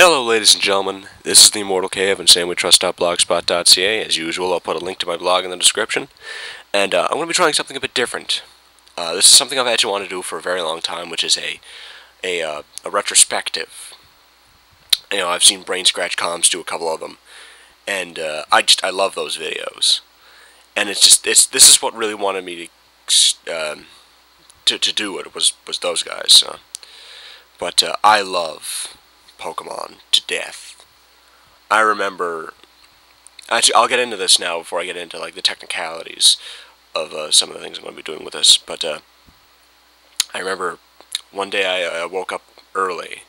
Hello ladies and gentlemen, this is the Immortal Cave and sandwichtrust.blogspot.ca. As usual, I'll put a link to my blog in the description. And I'm going to be trying something a bit different. This is something I've actually wanted to do for a very long time, which is a retrospective. You know, I've seen Brain Scratch Comms do a couple of them, and I love those videos. And this is what really wanted me to do it was those guys. But I love Pokemon to death. I remember. Actually, I'll get into this now before I get into like the technicalities of some of the things I'm going to be doing with this. But I remember one day I woke up early,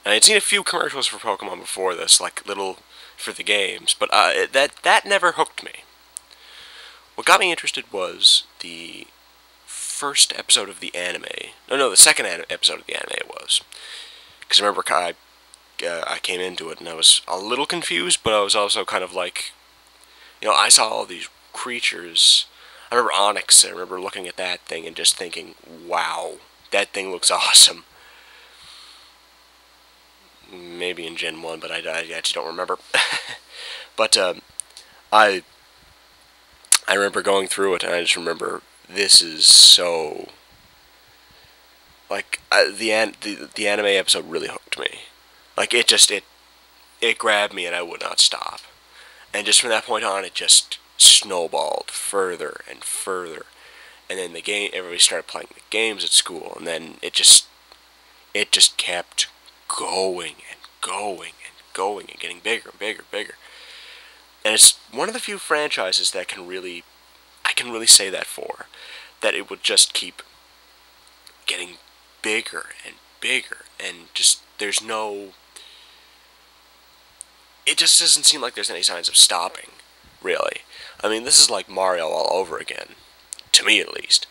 and I'd seen a few commercials for Pokemon before this, like little for the games, but that never hooked me. What got me interested was the first episode of the anime. No, the second episode of the anime it was. Because I remember I came into it and I was a little confused, but I was also kind of like, you know, I saw all these creatures. I remember Onyx. I remember looking at that thing and just thinking, wow, that thing looks awesome. Maybe in Gen 1, but I actually don't remember. But I remember going through it, and I just remember this is so. Like the anime episode really hooked me. Like it grabbed me and I would not stop. And just from that point on, it just snowballed further and further. And then everybody started playing the games at school, and then it just kept going and going and going and getting bigger and bigger and bigger. And it's one of the few franchises that I can really say that for, that it would just keep getting bigger and bigger, and just it just doesn't seem like there's any signs of stopping, really. I mean, this is like Mario all over again, to me at least.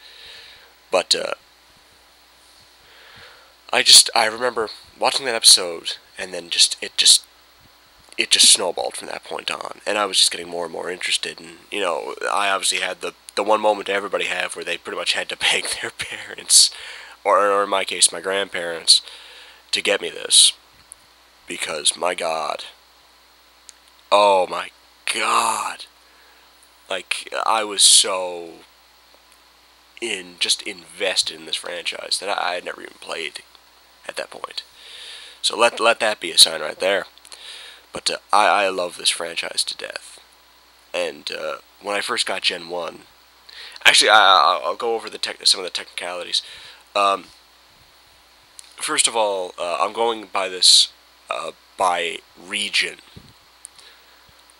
But I remember watching that episode, and then it just snowballed from that point on, and I was just getting more and more interested. And you know, I obviously had the one moment everybody had where they pretty much had to beg their parents, or in my case, my grandparents, to get me this. Because, my God. Oh, my God. Like, I was so just invested in this franchise that I had never even played at that point. So let that be a sign right there. But I love this franchise to death. And when I first got Gen 1... Actually, I'll go over some of the technicalities. First of all, I'm going by this by region,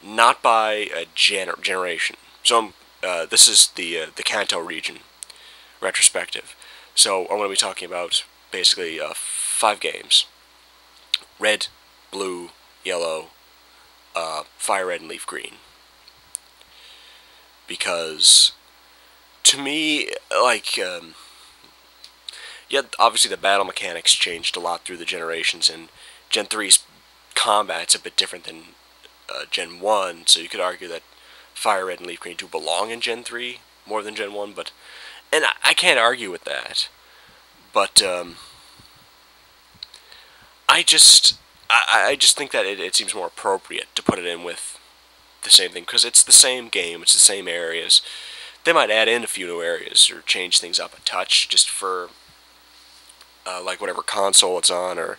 not by generation. So this is the Kanto region, Retrospective. So I'm going to be talking about basically 5 games: Red, Blue, Yellow, Fire Red, and Leaf Green. Because to me, like. Yeah, obviously the battle mechanics changed a lot through the generations, and Gen 3's combat's a bit different than Gen 1, so you could argue that Fire Red and Leaf Green do belong in Gen 3 more than Gen 1, and I can't argue with that. But I just think that it seems more appropriate to put it in with the same thing, because it's the same game, it's the same areas. They might add in a few new areas or change things up a touch just for like whatever console it's on or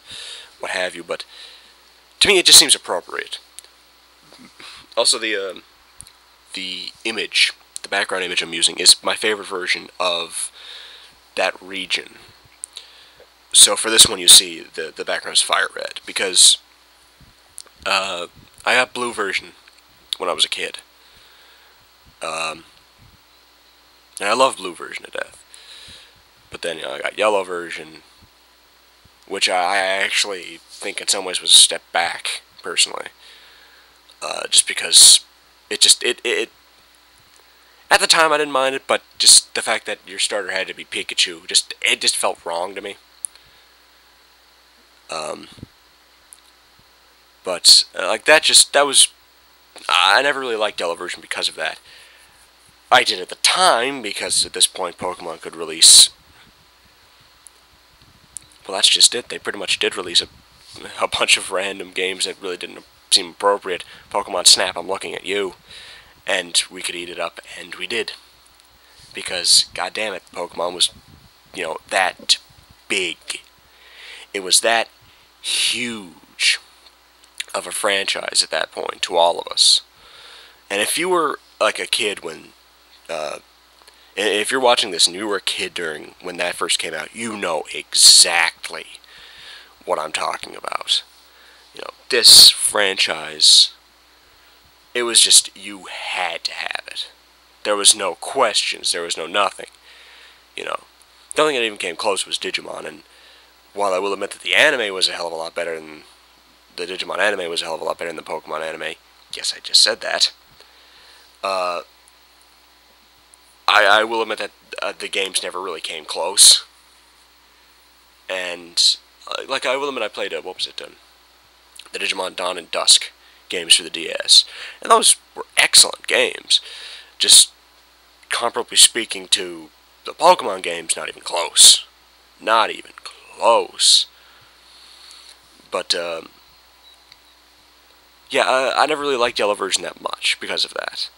what have you, but to me it just seems appropriate. Also, the image, the background image I'm using, is my favorite version of that region. So for this one, you see the background is Fire Red, because I got blue version when I was a kid, and I love blue version to death. But then, you know, I got yellow version, which I actually think in some ways was a step back, personally. Just because it at the time I didn't mind it, but just the fact that your starter had to be Pikachu, it just felt wrong to me. But like that was, I never really liked yellow version because of that. I did at the time because at this point Pokemon could release. Well, that's just it. They pretty much did release a bunch of random games that really didn't seem appropriate. Pokemon Snap, I'm looking at you. And we could eat it up, and we did. Because, god damn it, Pokemon was, that big. It was that huge of a franchise at that point to all of us. And if you were like a kid if you're watching this and you were a kid during when that first came out, you know exactly what I'm talking about. This franchise, it was just, you had to have it. There was no questions, there was no nothing. The only thing that even came close was Digimon, and while I will admit that the anime was a hell of a lot better than the Digimon anime was a hell of a lot better than the Pokemon anime. Yes, I just said that. I will admit that the games never really came close. And, I will admit I played, what was it, the Digimon Dawn and Dusk games for the DS. And those were excellent games. Just, comparably speaking to the Pokemon games, not even close. Not even close. But, yeah, I never really liked Yellow Version that much because of that.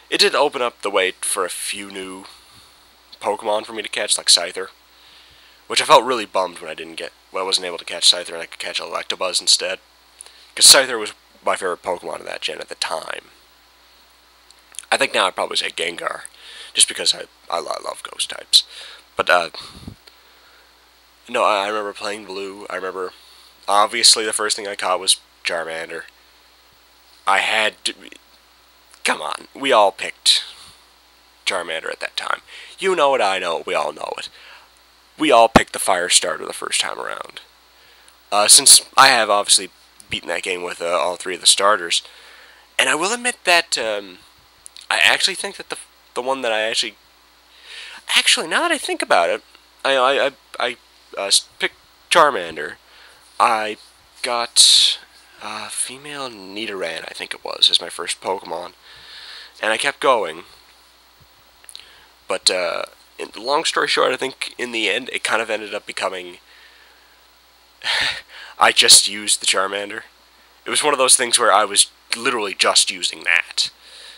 It did open up the way for a few new Pokemon for me to catch, like Scyther, which I felt really bummed when I wasn't able to catch Scyther and I could catch Electabuzz instead. Because Scyther was my favorite Pokemon in that gen at the time. I think now I'd probably say Gengar, just because I love ghost types. But, no, I remember playing Blue. I remember, obviously, the first thing I caught was Charmander. I had to... Come on, we all picked Charmander at that time. You know it, I know it, we all know it. We all picked the Fire Starter the first time around. Since I have obviously beaten that game with all three of the starters, and I will admit that I actually think that the one that I actually now that I think about it, I picked Charmander. I got female Nidoran, I think it was, as my first Pokemon. And I kept going. But, long story short, I think in the end, it kind of ended up becoming... I just used the Charmander. It was one of those things where I was literally just using that.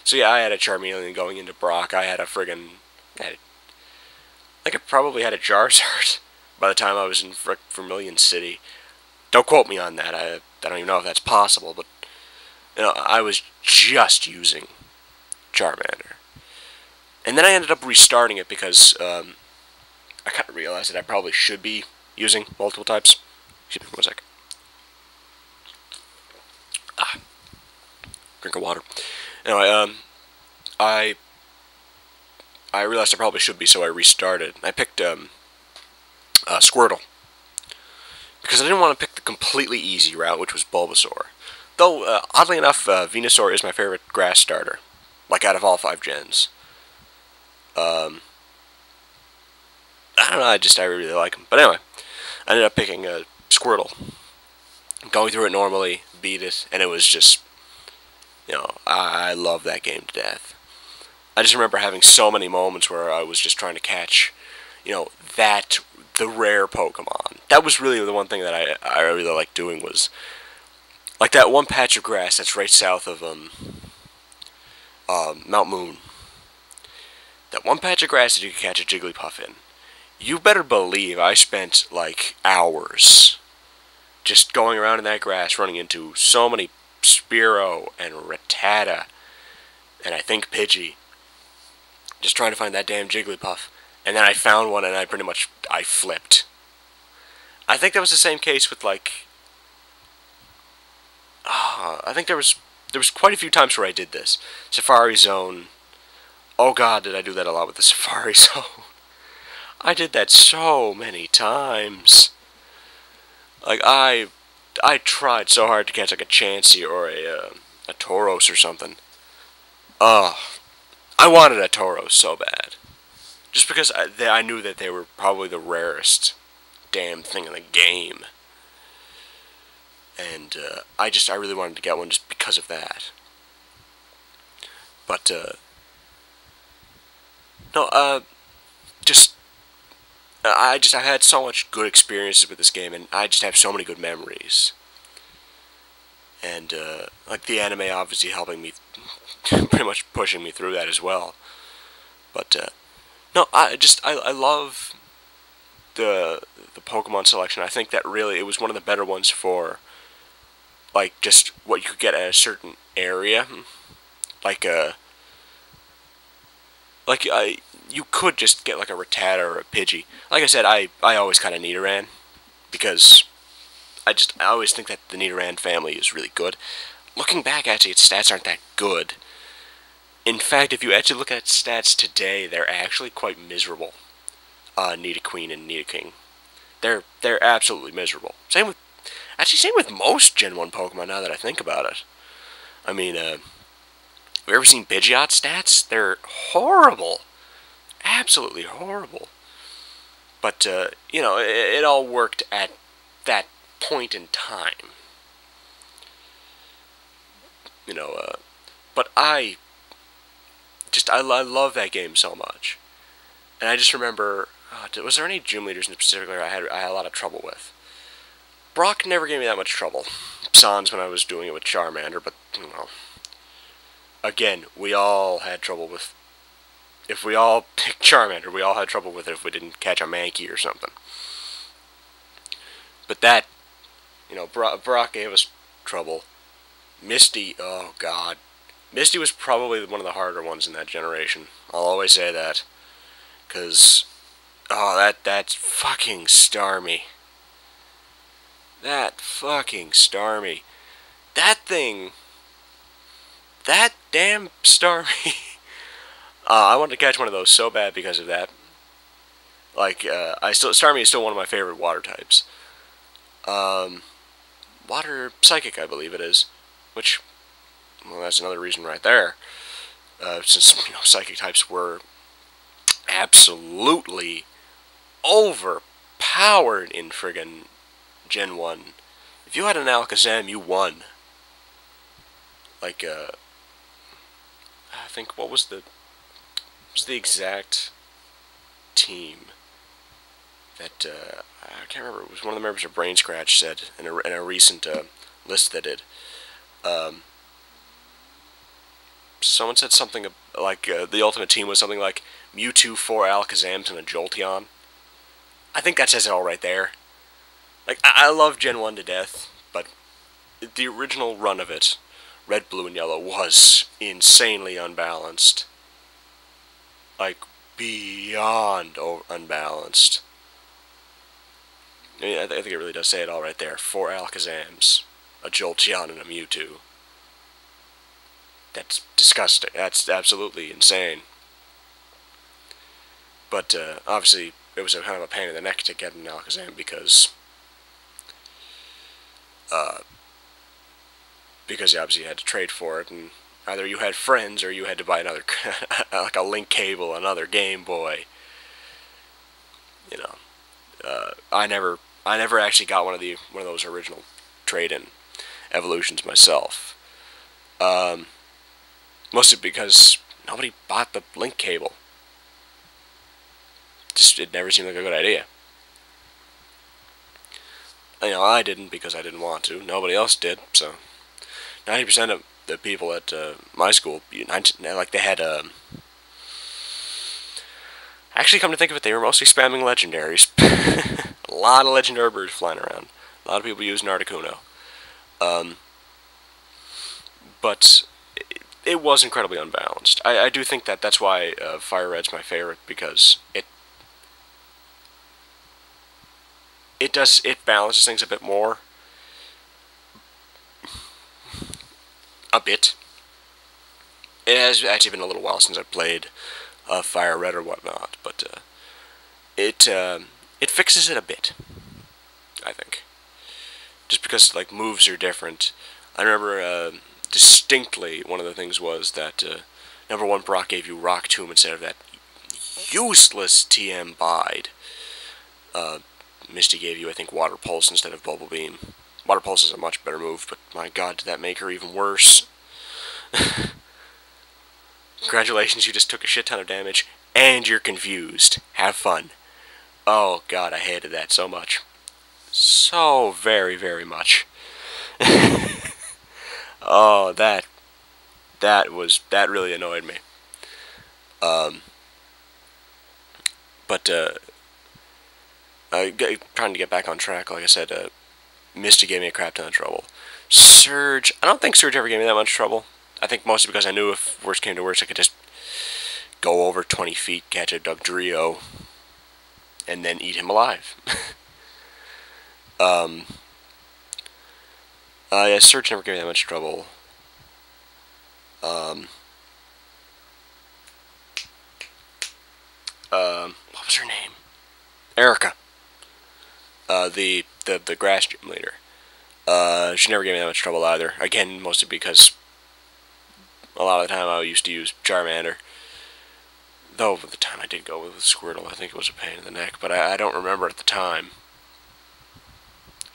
So yeah, I had a Charmeleon going into Brock. I had a friggin... I probably had a Charizard by the time I was in Vermilion City. Don't quote me on that. I don't even know if that's possible, but... I was just using Charmander. And then I ended up restarting it because I kind of realized that I probably should be using multiple types. Excuse me for 1 sec. Drink of water. Anyway, I realized I probably should be, so I restarted. I picked Squirtle. Because I didn't want to pick the completely easy route, which was Bulbasaur. Though, oddly enough, Venusaur is my favorite grass starter. Like, out of all 5 gens. I don't know, I really like him. But anyway, I ended up picking a Squirtle. Going through it normally, beat it, and it was just, I love that game to death. I just remember having so many moments where I was just trying to catch, the rare Pokemon. That was really the one thing that I really liked doing was, like that one patch of grass that's right south of, Mount Moon. That one patch of grass that you could catch a Jigglypuff in. You better believe I spent, like, hours just going around in that grass, running into so many Spearow and Rattata, and I think Pidgey, just trying to find that damn Jigglypuff. And then I found one, and I flipped. I think that was the same case with, like... I think there was quite a few times where I did this. Safari Zone. Oh god, did I do that a lot with the Safari Zone. I did that so many times. Like, I tried so hard to catch, like, a Chansey or a Tauros or something. I wanted a Tauros so bad. Just because I knew that they were probably the rarest damn thing in the game. And I really wanted to get one just because of that. But, no, I've had so much good experiences with this game, and I just have so many good memories. and like the anime obviously helping me, pretty much pushing me through that as well. But no, I love the Pokemon selection. I think that really it was one of the better ones for like just what you could get at a certain area, like you could just get like a Rattata or a Pidgey. Like I said, I always kind of Nidoran because I always think that the Nidoran family is really good. Looking back, actually, its stats aren't that good. In fact, if you actually look at its stats today, they're actually quite miserable. Nidoqueen and Nidoking. They're absolutely miserable. Same with most Gen 1 Pokemon now that I think about it. I mean, have you ever seen Pidgeot's stats? They're horrible. Absolutely horrible. But, it all worked at that point in time. But I love that game so much. And I just remember, was there any gym leaders in particular I had a lot of trouble with? Brock never gave me that much trouble. Sans when I was doing it with Charmander, but, again, we all had trouble with, if we all picked Charmander, we all had trouble with it if we didn't catch a Mankey or something. But that, Brock gave us trouble. Misty, oh god. Misty was probably one of the harder ones in that generation. I'll always say that. Because, that fucking Starmie. That fucking Starmie. That thing. That damn Starmie. I wanted to catch one of those so bad because of that. Like, Starmie is still one of my favorite water types. Water Psychic, I believe it is. Which, well, that's another reason right there. Since, Psychic types were absolutely overpowered in friggin' Gen 1. If you had an Alakazam, you won. Like, I think, what was the exact team that, I can't remember, it was one of the members of Brain Scratch said in a recent list they did. Someone said something like the ultimate team was something like Mewtwo, 4 Alakazams, and a Jolteon. I think that says it all right there. Like, I love Gen 1 to death, but the original run of it, Red, Blue, and Yellow, was insanely unbalanced. Like, beyond unbalanced. I mean, I think it really does say it all right there. 4 Alakazams, a Jolteon, and a Mewtwo. That's disgusting. That's absolutely insane. But, obviously, it was a kind of a pain in the neck to get an Alakazam because you obviously had to trade for it, and either you had friends or you had to buy another, like a link cable, another Game Boy. I never actually got one of those original trade-in evolutions myself. Mostly because nobody bought the link cable. It never seemed like a good idea. I didn't because I didn't want to. Nobody else did, so 90% of the people at my school, like they had, actually come to think of it, they were mostly spamming legendaries. A lot of legendary birds flying around. A lot of people using Articuno. But it was incredibly unbalanced. I do think that's why Fire Red's my favorite, because it balances things a bit more. A bit. It has actually been a little while since I played Fire Red or whatnot, but it fixes it a bit, I think. Just because, like, moves are different. I remember distinctly one of the things was that number 1 Brock gave you Rock Tomb instead of that useless TM Bide. Misty gave you, I think, Water Pulse instead of Bubble Beam. Water Pulse is a much better move, but my god, did that make her even worse. Congratulations, you just took a shit ton of damage, and you're confused. Have fun. Oh god, I hated that so much. So very, very much. Oh, that really annoyed me. Um, but trying to get back on track, like I said, Misty gave me a crap ton of trouble. Surge, I don't think Surge ever gave me that much trouble. I think mostly because I knew if worst came to worst, I could just go over 20 feet, catch a Dugtrio, and then eat him alive. um, yeah, Surge never gave me that much trouble. What was her name? Erica. The grass gym leader. She never gave me that much trouble either. Again, mostly because a lot of the time I used to use Charmander. Though at the time I did go with Squirtle, I think it was a pain in the neck, but I don't remember at the time.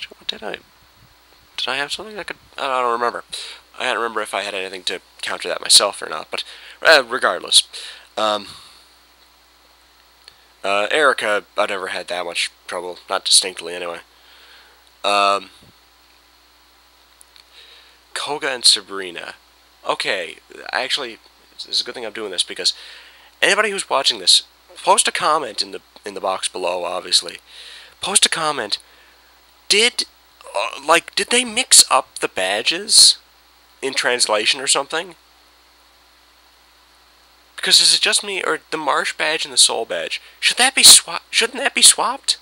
What did I? Did I have something that could? I don't remember. I don't remember if I had anything to counter that myself or not. But regardless, Erica, I never had that much trouble, not distinctly anyway. Koga and Sabrina. Okay, actually, it's a good thing I'm doing this because anybody who's watching this, post a comment in the box below. Obviously, post a comment. Did did they mix up the badges in translation or something? Because is it just me, or the Marsh badge and the Soul badge? Should that be Shouldn't that be swapped?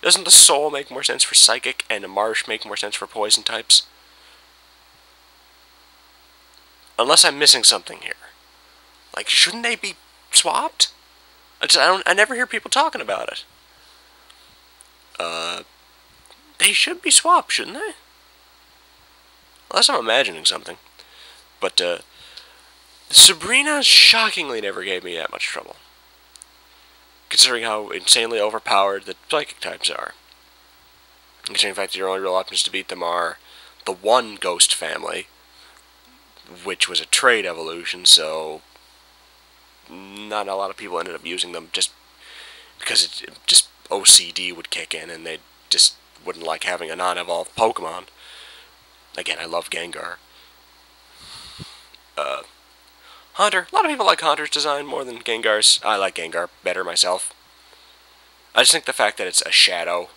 Doesn't the Soul make more sense for Psychic and the Marsh make more sense for Poison types? Unless I'm missing something here. Like, shouldn't they be swapped? I never hear people talking about it. They should be swapped, shouldn't they? Unless I'm imagining something. But, Sabrina shockingly never gave me that much trouble. Considering how insanely overpowered the Psychic types are. Considering the fact that your only real options to beat them are the one Ghost family, which was a trade evolution, so not a lot of people ended up using them just because just OCD would kick in and they just wouldn't like having a non-evolved Pokemon. Again, I love Gengar. Haunter. A lot of people like Haunter's design more than Gengar's. I like Gengar better myself. I just think the fact that it's a shadow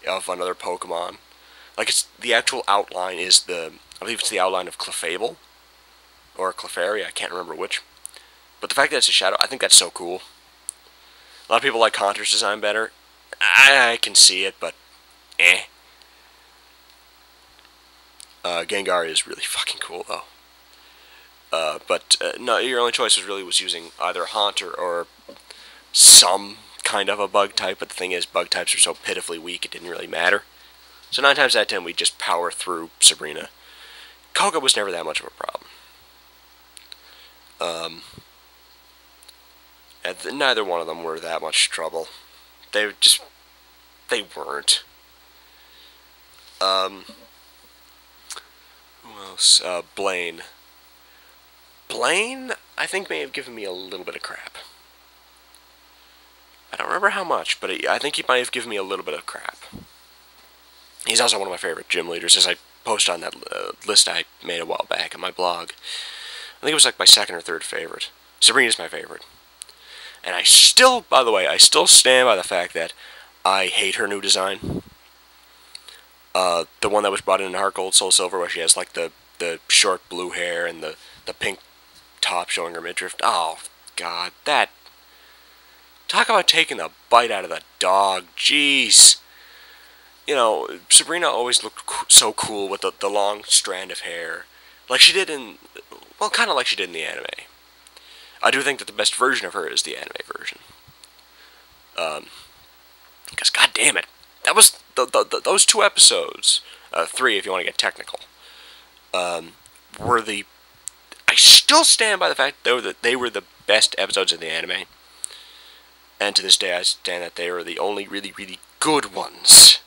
of another Pokemon, like it's the actual outline is I believe it's the outline of Clefable or Clefairy. I can't remember which. But the fact that it's a shadow, I think that's so cool. A lot of people like Haunter's design better. I can see it, but eh. Gengar is really fucking cool though. No, your only choice was using either Haunter or some kind of a bug type, but the thing is, bug types are so pitifully weak, it didn't really matter. So 9 times out of 10, we just power through Sabrina. Koga was never that much of a problem. And neither one of them were that much trouble. They weren't. Who else? Blaine. Blaine, I think, may have given me a little bit of crap. I don't remember how much, but I think he might have given me a little bit of crap. He's also one of my favorite gym leaders, as I post on that list I made a while back on my blog. I think it was like my second or third favorite. Sabrina's my favorite. And I still, by the way, I still stand by the fact that I hate her new design. The one that was brought in Heart Gold, Soul Silver, where she has like the short blue hair and the pink top showing her midriff. Oh, God, that... Talk about taking the bite out of the dog. Jeez. You know, Sabrina always looked so cool with the long strand of hair. Like she did in... Well, kind of like she did in the anime. I do think that the best version of her is the anime version. Because, god damn it, that was... those 2 episodes, 3 if you want to get technical, were the... I still stand by the fact that they were the best episodes of the anime. And to this day, I stand that they are the only really, really good ones.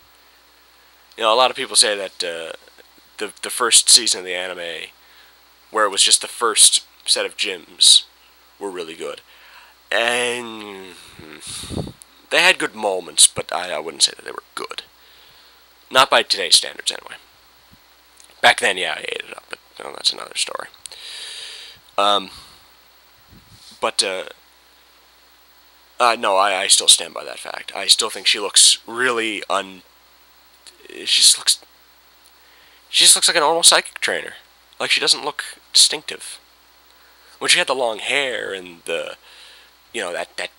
You know, a lot of people say that the first season of the anime, where it was just the first set of gyms, were really good. And they had good moments, but I wouldn't say that they were good. Not by today's standards, anyway. Back then, yeah, I ate it up, but well, that's another story. Um, but no, I still stand by that fact. I still think she looks really she just looks like a normal psychic trainer. Like, she doesn't look distinctive. When she had the long hair and the, that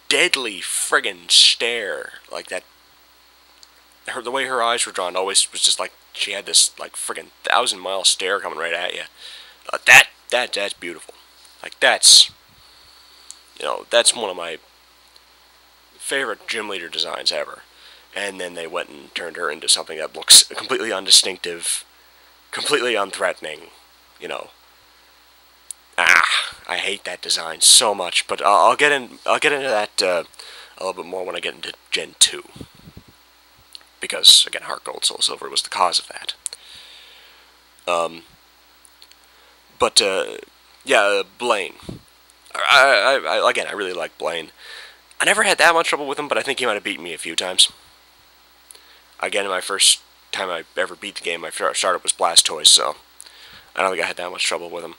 deadly friggin' stare, like that, the way her eyes were drawn always was just like she had this like friggin' 1,000-mile stare coming right at you. That's beautiful. Like, that's one of my favorite gym leader designs ever. And then they went and turned her into something that looks completely undistinctive, completely unthreatening. You know, I hate that design so much. But I'll get into that a little bit more when I get into Gen 2, because again, Heart Gold, Soul Silver was the cause of that. But yeah, Blaine. Again, I really like Blaine. I never had that much trouble with him, but I think he might have beaten me a few times. Again, my first time I ever beat the game, I started was Blastoise, so I don't think I had that much trouble with him.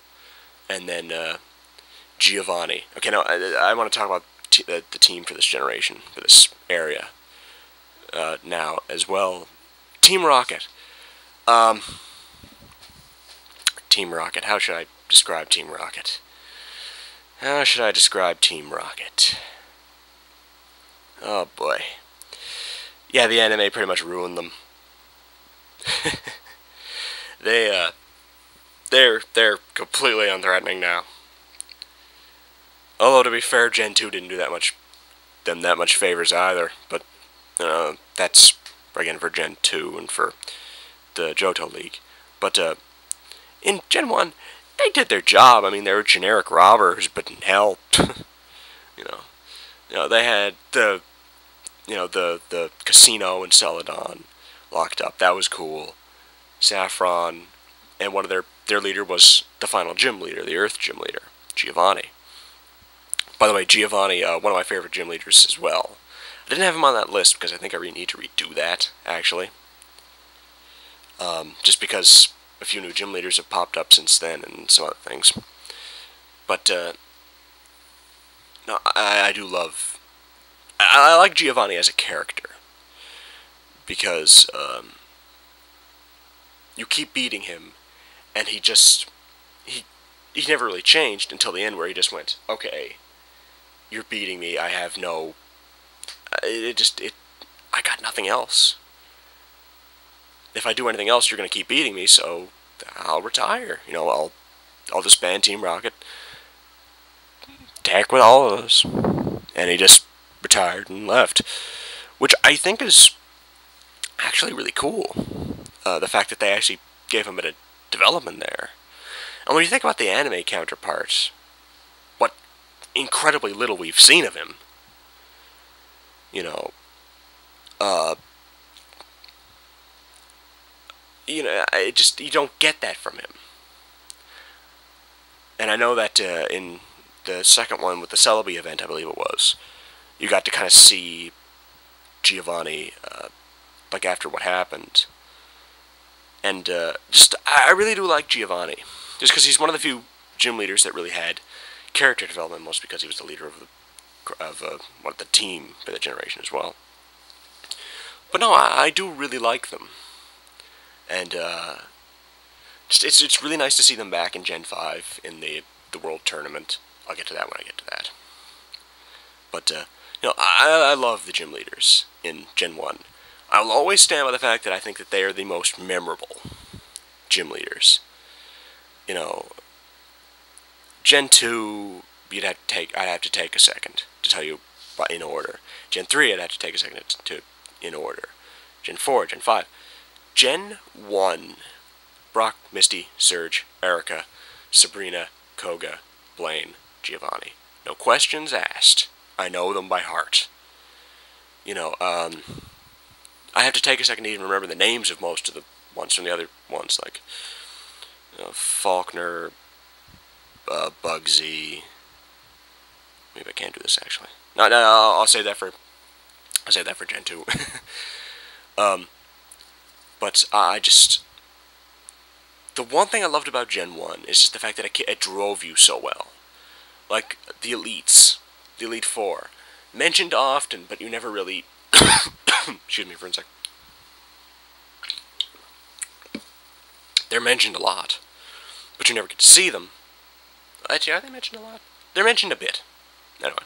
And then Giovanni. Okay, now I want to talk about the team for this generation, for this area now as well. Team Rocket. Team Rocket. How should I describe Team Rocket? How should I describe Team Rocket? Oh boy. Yeah, the anime pretty much ruined them. They're completely unthreatening now. Although, to be fair, Gen 2 didn't do that much favors either. But that's again for Gen 2 and for the Johto League. But in Gen 1, they did their job. I mean, they were generic robbers, but hell, they had the casino in Celadon locked up. That was cool. Saffron, and one of their leader was the final gym leader, the Earth gym leader, Giovanni. By the way, Giovanni, one of my favorite gym leaders as well. I didn't have him on that list because I think I really need to redo that, actually. Just because a few new gym leaders have popped up since then and some other things. But, no, I do love... I like Giovanni as a character. Because, you keep beating him, and he never really changed until the end, where he just went, okay, you're beating me, I have no... I got nothing else. If I do anything else, you're going to keep beating me, so I'll retire. I'll disband Team Rocket, attack with all of us. And he just retired and left. Which I think is actually really cool. The fact that they actually gave him a bit of development there. And when you think about the anime counterparts, what incredibly little we've seen of him, you don't get that from him. And I know that in the second one with the Celebi event, I believe it was, you got to kind of see Giovanni, like after what happened. And I really do like Giovanni, just because he's one of the few gym leaders that really had character development, most because he was the leader of the team for that generation as well. But no, I do really like them, and it's really nice to see them back in Gen 5 in the World Tournament. I'll get to that when I get to that. But I love the gym leaders in Gen 1. I will always stand by the fact that I think that they are the most memorable gym leaders. Gen 2, I'd have to take a second to tell you in order. Gen 3, I'd have to take a second in order. Gen 4, Gen 5. Gen 1, Brock, Misty, Surge, Erica, Sabrina, Koga, Blaine, Giovanni. No questions asked. I know them by heart. I have to take a second to even remember the names of most of the ones from the other ones, like Faulkner, Bugsy. Maybe I can't do this actually. No, I'll save that for Gen 2. But I just The one thing I loved about Gen 1 is just the fact that it drove you so well. Like, the Elites, the Elite Four. Mentioned often, but you never really... Excuse me for a sec. They're mentioned a lot, but you never get to see them. Actually, are they mentioned a lot? They're mentioned a bit. Anyway.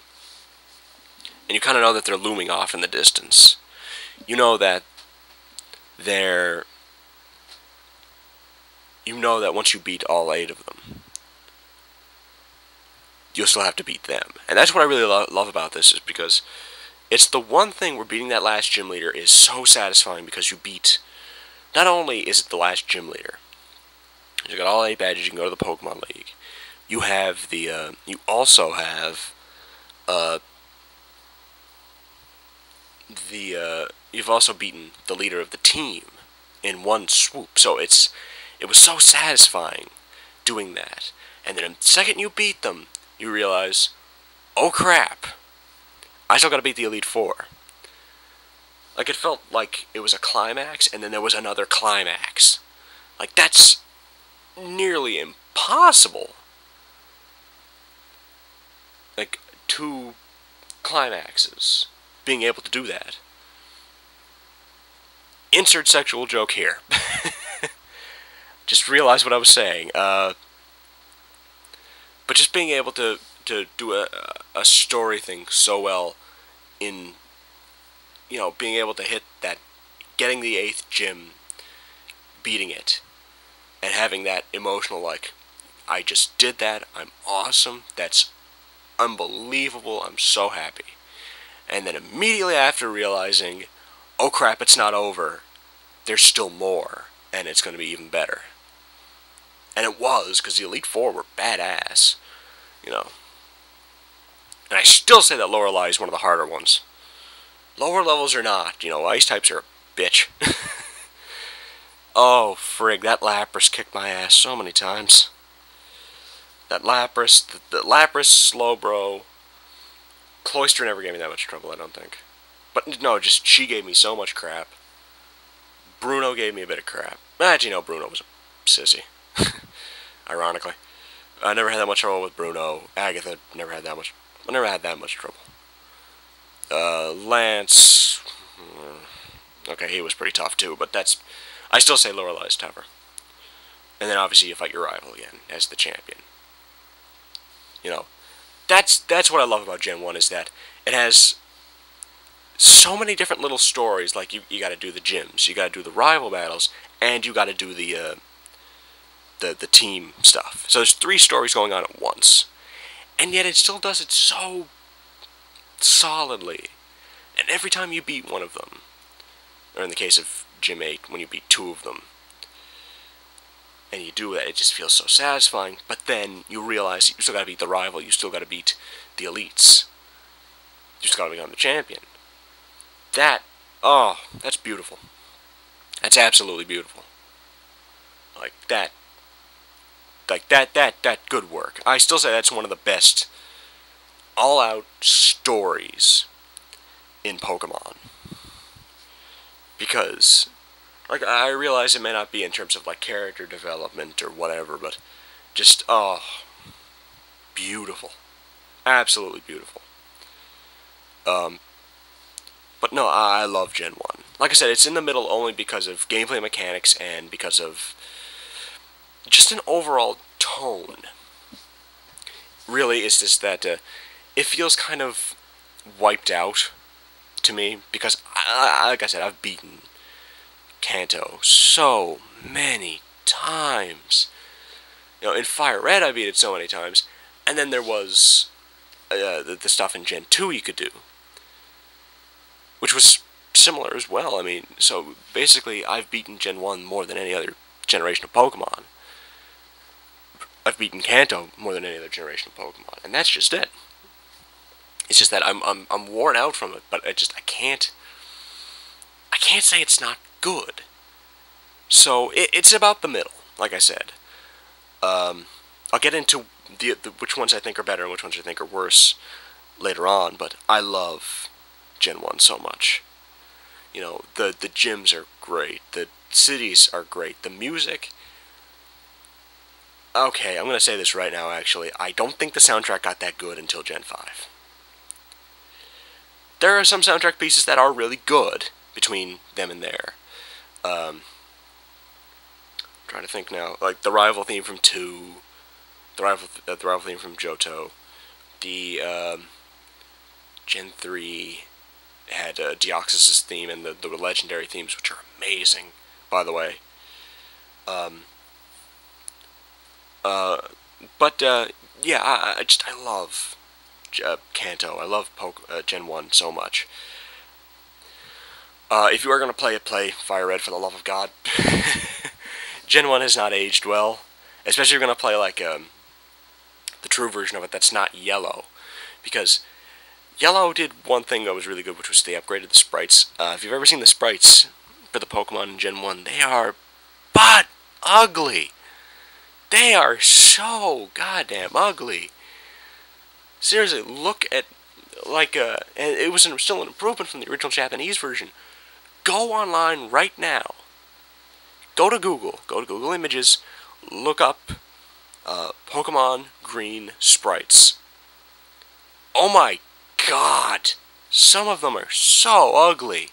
And you kind of know that they're looming off in the distance. You know that they're... You know that once you beat all 8 of them, you'll still have to beat them. And that's what I really love about this, is because it's the one thing where beating that last gym leader is so satisfying, because you beat... Not only is it the last gym leader, you got all 8 badges, you can go to the Pokemon League. You have the, you also have, you've also beaten the leader of the team in one swoop. So it was so satisfying doing that. And then the second you beat them, you realize, oh crap, I still gotta beat the Elite Four. Like, it felt like it was a climax, and then there was another climax. Like, that's nearly impossible. Like, 2 climaxes. Being able to do that. Insert sexual joke here. Just realized what I was saying. But just being able to do a story thing so well in, you know, being able to hit that, getting the 8th gym, beating it, and having that emotional, like, I just did that, I'm awesome, that's unbelievable, I'm so happy. And then immediately after realizing, oh crap, it's not over, there's still more, and it's going to be even better. And it was, because the Elite Four were badass, you know. And I still say that Lorelei is one of the harder ones. Lower levels or not, you know, ice types are a bitch. Oh, frig, that Lapras kicked my ass so many times. That Lapras, the Lapras, Slowbro, Cloyster never gave me that much trouble, I don't think. But no, just she gave me so much crap. Bruno gave me a bit of crap. Actually, no, Bruno was a sissy. Ironically. I never had that much trouble with Bruno. Agatha never had that much. I never had that much trouble. Lance... Okay, he was pretty tough too, but that's... I still say Lorelei's tougher. And then obviously you fight your rival again as the champion. You know, that's what I love about Gen 1, is that it has so many different little stories. Like, you gotta do the gyms, you gotta do the rival battles, and you gotta do the team stuff. So there's 3 stories going on at once. And yet it still does it so solidly. And every time you beat one of them, or in the case of Gym 8, when you beat 2 of them, and you do that, it just feels so satisfying. But then you realize you still gotta beat the rival, you still gotta beat the elites. You still gotta become the champion. That, oh, that's beautiful. That's absolutely beautiful. Like, that good work. I still say that's one of the best all-out stories in Pokemon. Because, like, I realize it may not be in terms of, like, character development or whatever, but just, oh, beautiful. Absolutely beautiful. But no, I love Gen 1. Like I said, it's in the middle only because of gameplay mechanics and because of just an overall tone. Really, it's just that it feels kind of wiped out to me, because, like I said, I've beaten Kanto so many times. You know, in Fire Red I beat it so many times, and then there was the stuff in Gen 2 you could do, which was similar as well. I mean, so basically I've beaten Gen 1 more than any other generation of Pokemon. I've beaten Kanto more than any other generation of Pokemon, and that's just it. It's just that I'm worn out from it, but I can't say it's not good. So it's about the middle, like I said. I'll get into which ones I think are better and which ones I think are worse later on, but I love Gen 1 so much. You know, the gyms are great, the cities are great, the music, Okay, I'm going to say this right now, actually. I don't think the soundtrack got that good until Gen 5. There are some soundtrack pieces that are really good between them and there. I'm trying to think now. Like the rival theme from 2, the rival theme from Johto, the Gen 3 had Deoxys' theme and the legendary themes, which are amazing, by the way. Um, but yeah, I love Kanto. I love Gen 1 so much. If you are going to play it, play Fire Red for the love of God. Gen 1 has not aged well. Especially if you're going to play like the true version of it that's not yellow. Because yellow did one thing that was really good, which was they upgraded the sprites. If you've ever seen the sprites for the Pokemon in Gen 1, they are butt ugly. They are so goddamn ugly. Seriously, look at, like, and it was still an improvement from the original Japanese version. Go online right now. Go to Google Images, look up Pokemon Green sprites. Oh my god! Some of them are so ugly.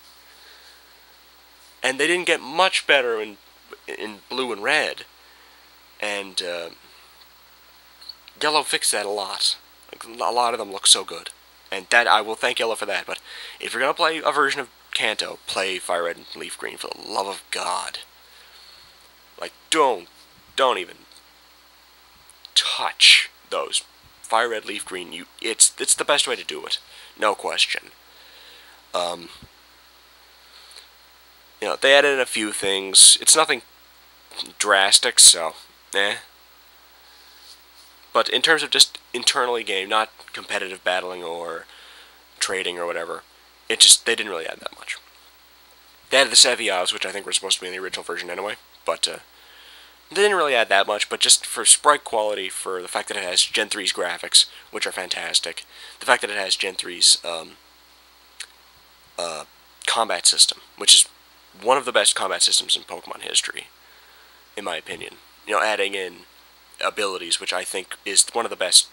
And they didn't get much better in blue and red. And Yellow fixed that a lot. Like, a lot of them look so good. And that I will thank Yellow for that. But if you're going to play a version of Kanto, play Fire Red and Leaf Green for the love of God. Like, don't even touch those. Fire Red, Leaf Green, it's the best way to do it. No question. You know, they added in a few things. It's nothing drastic, so, eh. But in terms of just internally game, not competitive battling or trading or whatever, they didn't really add that much. They added the Sevias, which I think were supposed to be in the original version anyway, but they didn't really add that much, but just for sprite quality, for the fact that it has Gen 3's graphics, which are fantastic, the fact that it has Gen 3's combat system, which is one of the best combat systems in Pokemon history, in my opinion. You know, adding in abilities, which I think is one of the best.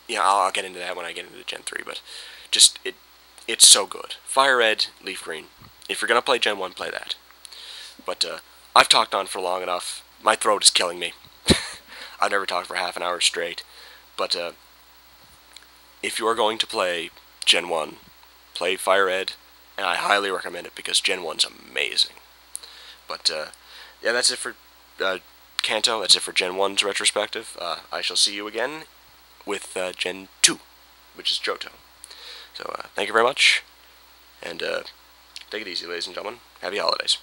Yeah, I'll get into that when I get into Gen 3, but just, it's so good. Fire Red, Leaf Green. If you're going to play Gen 1, play that. But I've talked on for long enough. My throat is killing me. I've never talked for half an hour straight. But if you are going to play Gen 1, play Fire Red, and I highly recommend it because Gen 1's amazing. But yeah, that's it for Kanto. That's it for Gen 1's retrospective. I shall see you again with Gen 2, which is Johto. So thank you very much, and take it easy, ladies and gentlemen. Happy holidays.